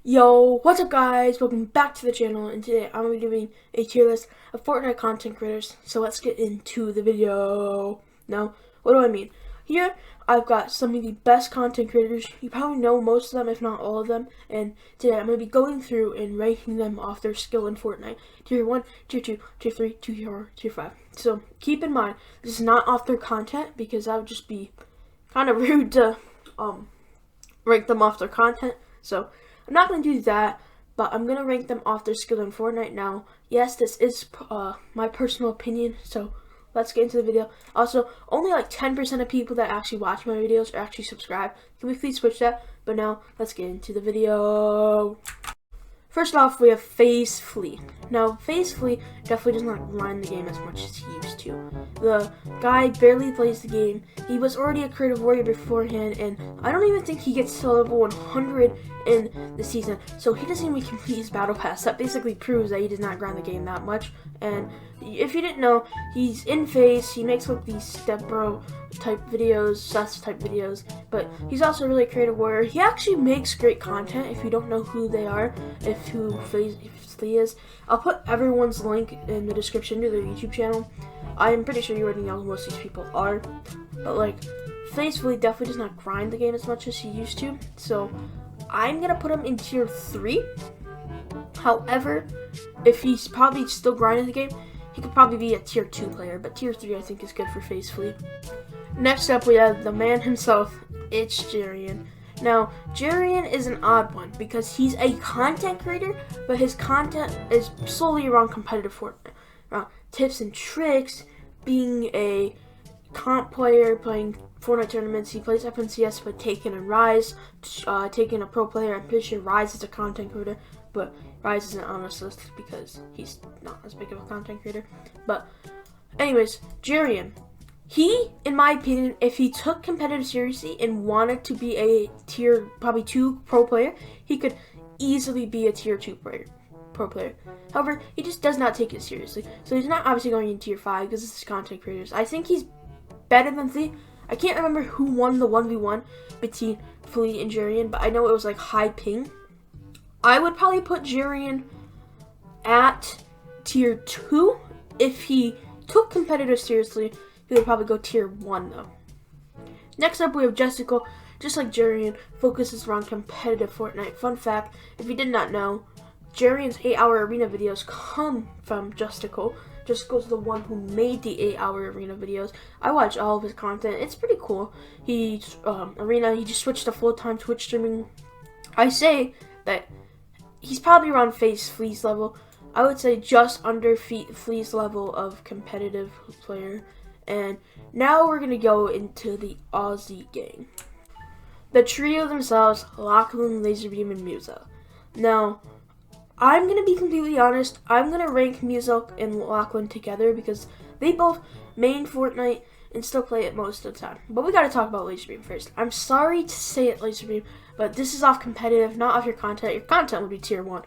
Yo, what's up guys? Welcome back to the channel, and today I'm going to be doing a tier list of Fortnite content creators. So let's get into the video. Now, what do I mean? Here, I've got some of the best content creators. You probably know most of them, if not all of them. And today I'm going to be going through and ranking them off their skill in Fortnite. Tier 1, Tier 2, Tier 3, Tier 4, Tier 5. So keep in mind, this is not off their content, because that would just be kind of rude to rank them off their content. So I'm not going to do that, but I'm going to rank them off their skill in Fortnite. Now, yes, this is my personal opinion, so let's get into the video. Also, only like 10% of people that actually watch my videos are actually subscribed. Can we please switch that? But now, let's get into the video. First off, we have FaZe Flea. Now, FaZe Flea definitely does not grind the game as much as he used to. The guy barely plays the game. He was already a creative warrior beforehand, and I don't even think he gets to level 100 in the season. So he doesn't even complete his battle pass. That basically proves that he does not grind the game that much. And if you didn't know, he's in FaZe. He makes like these step bro type videos, sus type videos, but he's also a really creative warrior. He actually makes great content. If you don't know who they are, who FaZe Flea is, I'll put everyone's link in the description to their YouTube channel. I am pretty sure you already know who most of these people are, but like FaZe Flea definitely does not grind the game as much as he used to, so I'm gonna put him in tier 3. However, if he's probably still grinding the game, he could probably be a tier 2 player, but tier 3 I think is good for FaZe Flea. Next up, we have the man himself, it's Jiren. Now, Jiren is an odd one because he's a content creator, but his content is solely around competitive Fortnite, around tips and tricks, being a comp player, playing Fortnite tournaments. He plays FNCS with Taken and Rise, Taken a pro player. I'm pretty sure Rise is a content creator, but Rise isn't on this list because he's not as big of a content creator. But anyways, Jiren. He, in my opinion, if he took competitive seriously and wanted to be a tier probably 2 pro player, he could easily be a tier 2 pro player. However, he just does not take it seriously. So he's not obviously going in tier 5 because this is content creators. I think he's better than Flea. I can't remember who won the 1v1 between Flea and Jiren, but I know it was like high ping. I would probably put Jiren at tier 2 if he took competitive seriously. He would probably go tier 1 though. Next up, we have Justical. Just like Jiren, focuses around competitive Fortnite. Fun fact, if you did not know, Jiren's 8-hour arena videos come from Justical. Justical's the one who made the 8-hour arena videos. I watch all of his content. It's pretty cool. He just switched to full-time Twitch streaming. I say that he's probably around FaZe Flea's level. I would say just under Flea's level of competitive player. And now we're going to go into the Aussie gang. The trio themselves, Lachlan, Laserbeam, and Muzo. Now, I'm going to be completely honest. I'm going to rank Muzo and Lachlan together because they both main Fortnite and still play it most of the time. But we got to talk about Laserbeam first. I'm sorry to say it, Laserbeam, but this is off competitive, not off your content. Your content would be tier 1.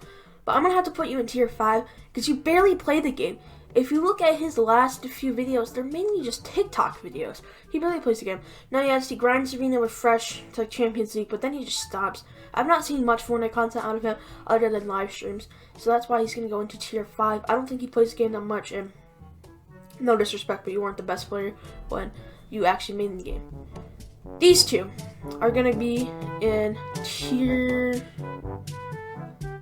But I'm going to have to put you in tier 5 because you barely play the game. If you look at his last few videos, they're mainly just TikTok videos. He barely plays the game. Now, yes, he grinds arena with Fresh to like Champions League, but then he just stops. I've not seen much Fortnite content out of him other than live streams, so that's why he's going to go into tier 5. I don't think he plays the game that much, and no disrespect, but you weren't the best player when you actually made the game. These two are going to be in tier...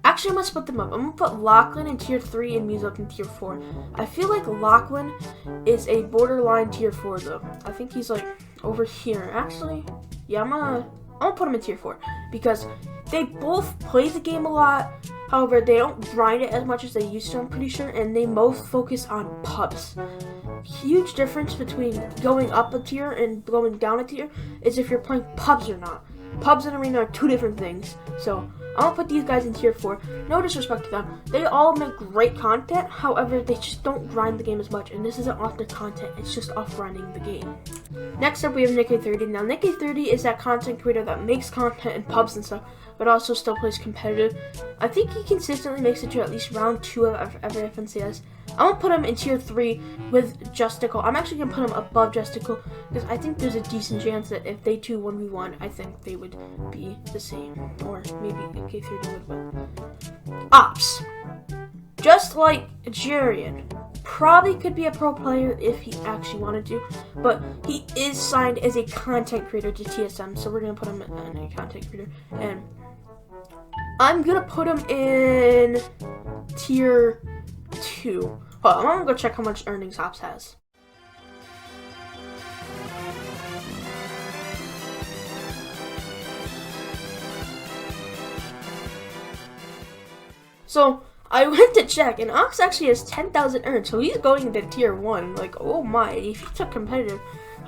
Actually, I'm going to split them up. I'm going to put Lachlan in tier 3 and Muzo in tier 4. I feel like Lachlan is a borderline tier 4 though. I think he's like over here. Actually, yeah, I'm gonna put him in tier 4 because they both play the game a lot. However, they don't grind it as much as they used to, I'm pretty sure, and they both focus on pubs. Huge difference between going up a tier and going down a tier is if you're playing pubs or not. Pubs and arena are 2 different things. So I'm gonna put these guys in tier 4. No disrespect to them. They all make great content. However, they just don't grind the game as much. And this isn't off their content. It's just off grinding the game. Next up, we have Nicky30. Now, Nicky30 is that content creator that makes content in pubs and stuff, but also still plays competitive. I think he consistently makes it to at least round 2 of every FNCS. I'm gonna put him in tier 3 with Justical. I'm actually gonna put him above Justical because I think there's a decent chance that if they two 1v1, I think they would be the same, or maybe K3 would. Ops, just like Jiren, probably could be a pro player if he actually wanted to, but he is signed as a content creator to TSM, so we're gonna put him in a content creator, and I'm gonna put him in tier 2. Hold on, I'm gonna go check how much earnings Ops has. So I went to check, and Ops actually has 10,000 earned, so he's going into tier 1. Like, oh my, if he took competitive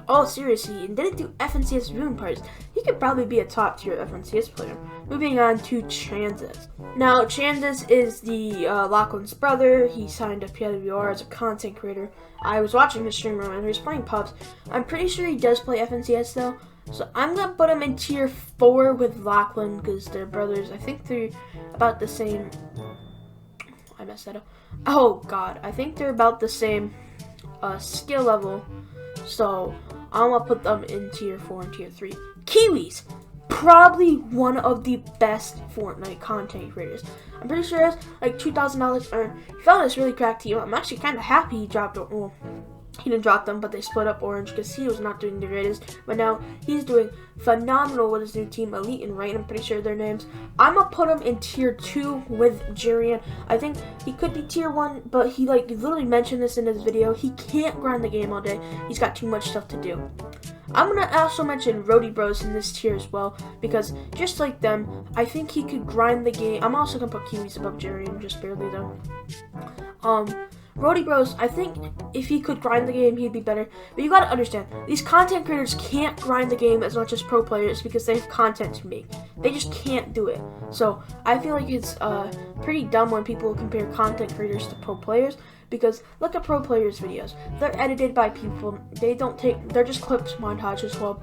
all seriously and didn't do FNCS viewing parties, he could probably be a top tier FNCS player. Moving on to Chanzes. Now, Chanzes is the Lachlan's brother. He signed up PWR as a content creator. I was watching his stream when he was playing pubs. I'm pretty sure he does play FNCS though, so I'm gonna put him in tier 4 with Lachlan because they're brothers. I think they're about the same. I messed that up. Oh god, I think they're about the same skill level, so I'm gonna put them in tier 4 and tier 3. Kiwis, probably one of the best Fortnite content creators. I'm pretty sure it's like $2,000 earned. He found this really cracked team. I'm actually kind of happy he dropped it. Well, he didn't drop them, but they split up Orange because he was not doing the greatest. But now he's doing phenomenal with his new team, Elite and Rain. I'm pretty sure their names. I'm gonna put him in tier 2 with Jiren. I think he could be tier 1, but he literally mentioned this in his video. He can't grind the game all day. He's got too much stuff to do. I'm gonna also mention Rody Bros in this tier as well, because just like them, I think he could grind the game. I'm also gonna put Kiwis above Jiren, just barely though. Rody Bros, I think if he could grind the game, he'd be better. But you gotta understand, these content creators can't grind the game as much as pro players because they have content to make. They just can't do it. So I feel like it's pretty dumb when people compare content creators to pro players, because look at pro players' videos. They're edited by people. They're just clips, montages. Well,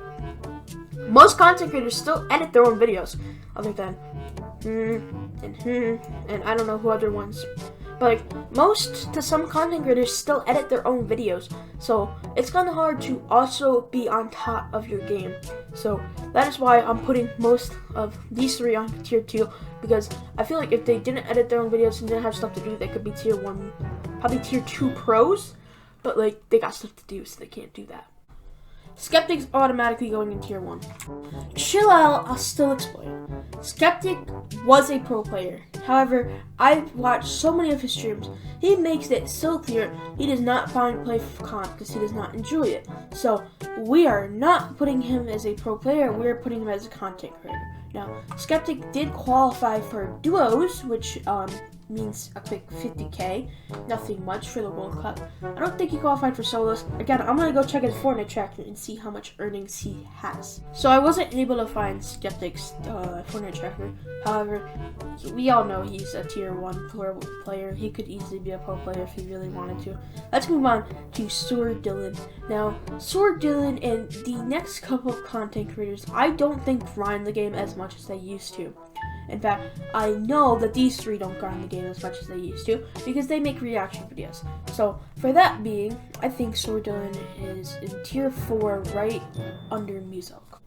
most content creators still edit their own videos, other than and I don't know who other ones. But some content creators still edit their own videos, so it's kind of hard to also be on top of your game. So that is why I'm putting most of these 3 on tier 2, because I feel like if they didn't edit their own videos and didn't have stuff to do, they could be tier 1, probably tier 2 pros, but they got stuff to do, so they can't do that. Skeptic's automatically going in tier 1. Chill out, I'll still explain. Skeptic was a pro player. However, I've watched so many of his streams. He makes it so clear he does not find play for comp because he does not enjoy it. So we are not putting him as a pro player, we are putting him as a content creator. Now, Skeptic did qualify for duos, which means a quick 50k, nothing much for the World Cup. I don't think he qualified for solos. Again, I'm gonna go check his Fortnite tracker and see how much earnings he has. So I wasn't able to find Skeptic's Fortnite tracker. However, we all know he's a tier 1 player. He could easily be a pro player if he really wanted to. Let's move on to Stuart Dylan. Now, Stuart Dylan and the next couple of content creators, I don't think grind the game as much as they used to. In fact, I know that these 3 don't grind the game as much as they used to because they make reaction videos. So, for that being, I think Stuart Dylan is in tier 4 right under Muselk.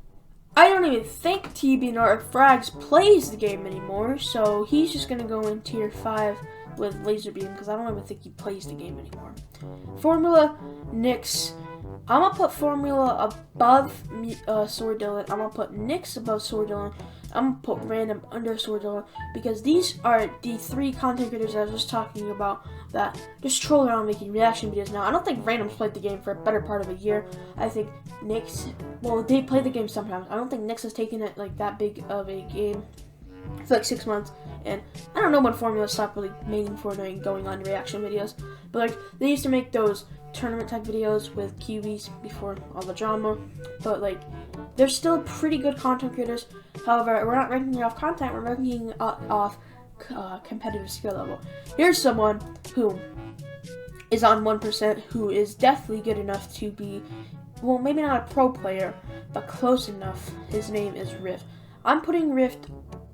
I don't even think TBNR Frags plays the game anymore, so he's just going to go in tier 5 with Laserbeam because I don't even think he plays the game anymore. Formula, Nyx. I'm going to put Formula above Stuart Dylan. I'm going to put Nyx above Stuart Dylan. I'm going to put Random under Stuart Dylan because these are the 3 content creators I was just talking about that just troll around making reaction videos. Now, I don't think Random's played the game for a better part of a year. I think Nyx, well, they play the game sometimes. I don't think Nyx has taken it like that big of a game for like 6 months. And I don't know when Formula stopped really making Fortnite and going on reaction videos. But they used to make those tournament type videos with Kiwis before all the drama. But they're still pretty good content creators. However, we're not ranking off content, we're ranking off competitive skill level. Here's someone who is on 1%, who is definitely good enough to be, well, maybe not a pro player, but close enough. His name is Rift. I'm putting Rift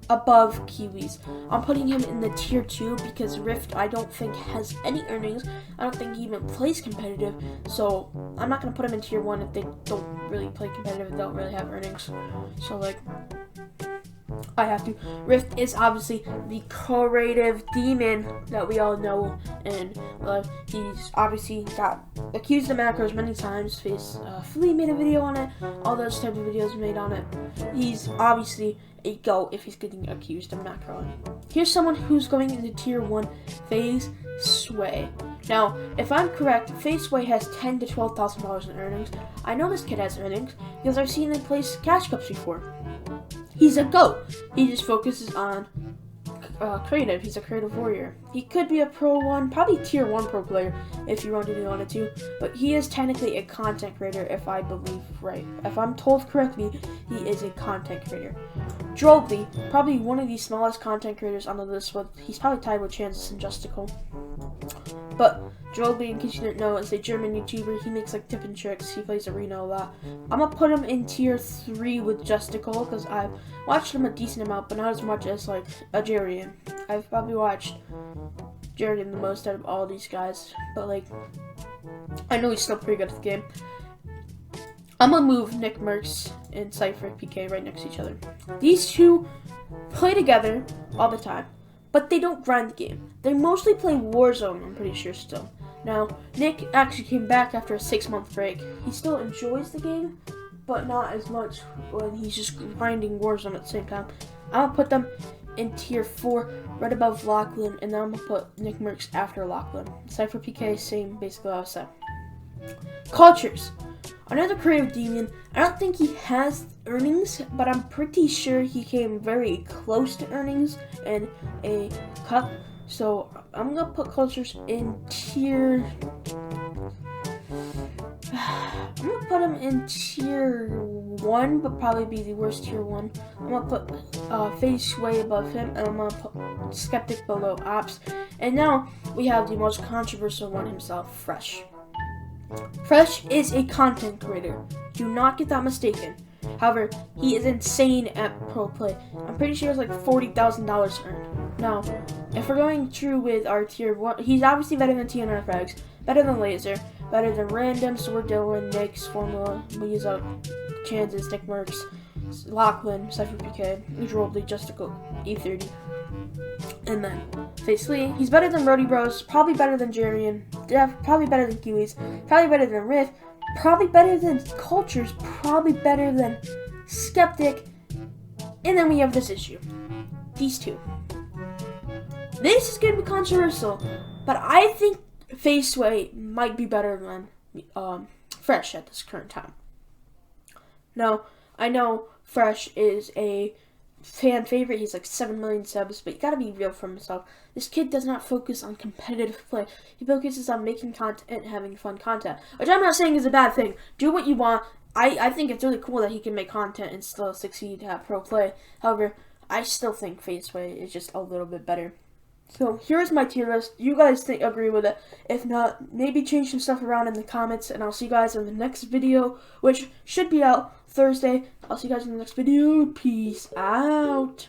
above Kiwis. I'm putting him in the tier 2 because Rift I don't think has any earnings. I don't think he even plays competitive. So I'm not going to put him in tier 1 if they don't really play competitive and don't really have earnings. So like, I have to. Rift is obviously the creative demon that we all know and love. He's obviously got accused of macros many times. Flea made a video on it. All those type of videos made on it. He's obviously a GOAT if he's getting accused of macroing. Here's someone who's going into tier 1, FaZe Sway. Now, if I'm correct, FaZe Sway has $10,000 to $12,000 in earnings. I know this kid has earnings because I've seen him play Cash Cups before. He's a GOAT. He just focuses on creative. He's a creative warrior. He could be a pro 1, probably tier 1 pro player if you really wanted to, but he is technically a content creator if I believe right. If I'm told correctly, he is a content creator. Droblee, probably one of the smallest content creators on the list. He's probably tied with Chances and Justical. But Droblee, in case you didn't know, is a German YouTuber. He makes like tip and tricks. He plays arena a lot. I'm gonna put him in tier 3 with Justical because I've watched him a decent amount, but not as much as like a Jiren. I've probably watched Jiren the most out of all these guys, but like, I know he's still pretty good at the game. I'm gonna move Nick Mercs and Cypher PK right next to each other. These two play together all the time, but they don't grind the game. They mostly play Warzone, I'm pretty sure still. Now, Nick actually came back after a 6-month break. He still enjoys the game, but not as much when he's just grinding Warzone at the same time. I'm gonna put them in tier 4, right above Lachlan, and then I'm gonna put Nick Mercs after Lachlan. Cypher PK, same basically what I said. Cultures. Another creative demon. I don't think he has earnings, but I'm pretty sure he came very close to earnings in a cup. So I'm gonna put Cultures in tier. I'm gonna put him in tier 1, but probably be the worst tier 1. I'm gonna put FaZe Sway above him, and I'm gonna put Skeptic below Ops. And now we have the most controversial one himself, Fresh. Fresh is a content creator. Do not get that mistaken. However, he is insane at pro play. I'm pretty sure it's like $40,000 earned. Now, if we're going true with our tier 1, he's obviously better than TNR Frags, better than Laser, better than Random, Stuart Dylan, Nick's, Formula, Weezup, Chances, Nick Mercs, Lachlan, Cypher PK, Droblee, Justical, E30. And then FaZe Lee, he's better than Rody Bros, probably better than Jiren, probably better than Kiwis, probably better than Rift, probably better than Cultures, probably better than Skeptic, and then we have this issue. These two. This is going to be controversial, but I think FaZe Sway might be better than Fresh at this current time. Now, I know Fresh is a fan favorite. He's like 7 million subs, but you gotta be real for himself. This kid does not focus on competitive play. He focuses on making content and having fun content, which I'm not saying is a bad thing. Do what you want. I think it's really cool that he can make content and still succeed at pro play. However, I still think FaZe Sway is just a little bit better. So here's my tier list. You guys agree with it? If not, maybe change some stuff around in the comments, and I'll see you guys in the next video, which should be out Thursday. I'll see you guys in the next video. Peace out.